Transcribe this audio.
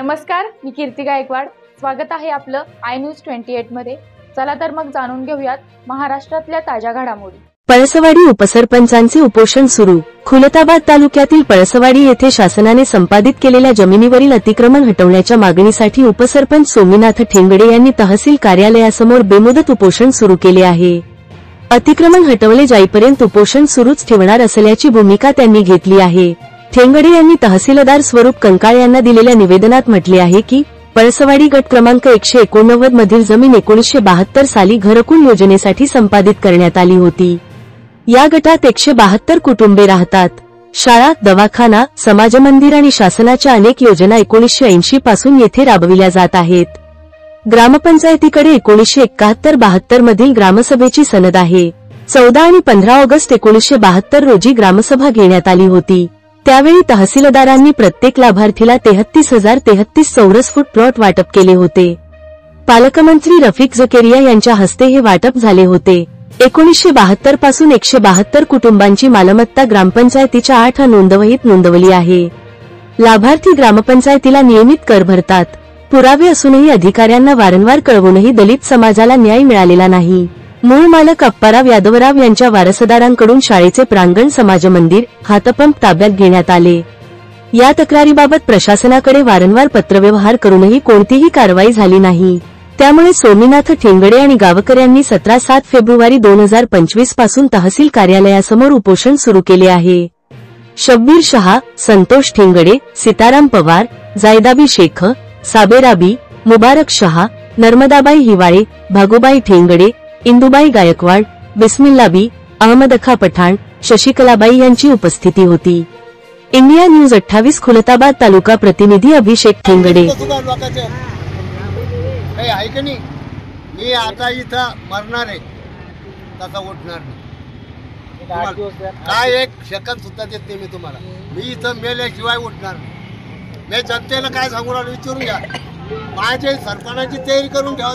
नमस्कार, मी कीर्ती गायकवाड। स्वागत आहे आपलं आय न्यूज 28 मध्ये। चला तर मग जाणून घेऊयात महाराष्ट्रातल्या ताज्या घडामोडी। पळसवाडी उपसरपंचांचे उपोषण सुरू। खुलताबाद तालुक्यातील पळसवाडी येथे शासनाने संपादित केलेल्या जमिनीवरील अतिक्रमण हटवण्याच्या मागणीसाठी उपसरपंच सोमीनाथ ठेंगडे यांनी तहसील कार्यालयासमोर बेमुदत उपोषण सुरू केले आहे। अतिक्रमण हटवले जाईपर्यंत उपोषण सुरूच ठेवणार असल्याची भूमिका त्यांनी घेतली आहे। ठेंगडे यांनी तहसीलदार स्वरूप कंकाळ यांना दिलेल्या निवेदनात म्हटले आहे की पळसवाडी गट क्रमांक 189 मधील जमीन 1972 साली घरकुल योजनेसाठी संपादित करण्यात आली होती। या गटात 172 कुटुंबे राहतात। शाळा, दवाखाना, समाजमंदिर आणि शासनाच्या अनेक योजना 1980 पासून येथे राबविल्या जात आहेत। ग्रामपंचायतीकडे 1971-72 मधील ग्रामसभेची सनद आहे। 14 आणि 15 ऑगस्ट 1972 रोजी ग्रामसभा घेण्यात आली होती। त्यावेळी तहसीलदारांनी प्रत्येक लाभार्थीला 33,033 चौरस फूट प्लॉट वाटप केले होते। पालकमंत्री रफिक झकेरिया यांच्या हस्ते हे वाटप झाले होते। 1972 पासून 172 कुटुंबांची मालमत्ता ग्रामपंचायतीच्या 8 नोंदवहीत नोंदवली आहे। लाभार्थी ग्रामपंचायतीला नियमित कर भरतात। पुरावे असूनही अधिकाऱ्यांना वारंवार कळवूनही दलित समाजाला न्याय मिळालेला नाही। मूळ मालक अप्पाराव यादवराव यांच्या वारसदारांकडून शाळेचे प्रांगण, समाजमंदिर, हातपंप ताब्यात घेण्यात आले। या तक्रारीबाबत प्रशासनाकडे वारंवार पत्रव्यवहार करूनही कोणतीही कारवाई झाली नाही। त्यामुळे सोमीनाथ ठेंगडे आणि गावकऱ्यांनी 17-7 फेब्रुवारी 2025 पासून तहसील कार्यालयासमोर उपोषण सुरू केले आहे। शब्बीर शहा, संतोष ठेंगडे, सीताराम पवार, जायदाबी शेख, साबेराबी, मुबारक शहा, नर्मदाबाई हिवाळे, भागुबाई ठेंगडे, इंदुबाई गायकवाड, बिस्मिल्लाबी, अहमदखा पठाण, शशिकलाबाई यांची उपस्थिती होती। इंडिया न्यूज 28 खुलताबाद तालुका प्रतिनिधी अभिषेक ठेंगडे। मी आता इथं मरणार आहे, तसा उठणार नाही। काय एक सेकंद सुद्धा देत नाही मी तुम्हाला। मी इथं मेल्याशिवाय उठणार नाही। मी जनतेला काय सांगू राहिलो विचारून घ्या। माझ्या सरपंचाची तयारी करून ठेवा।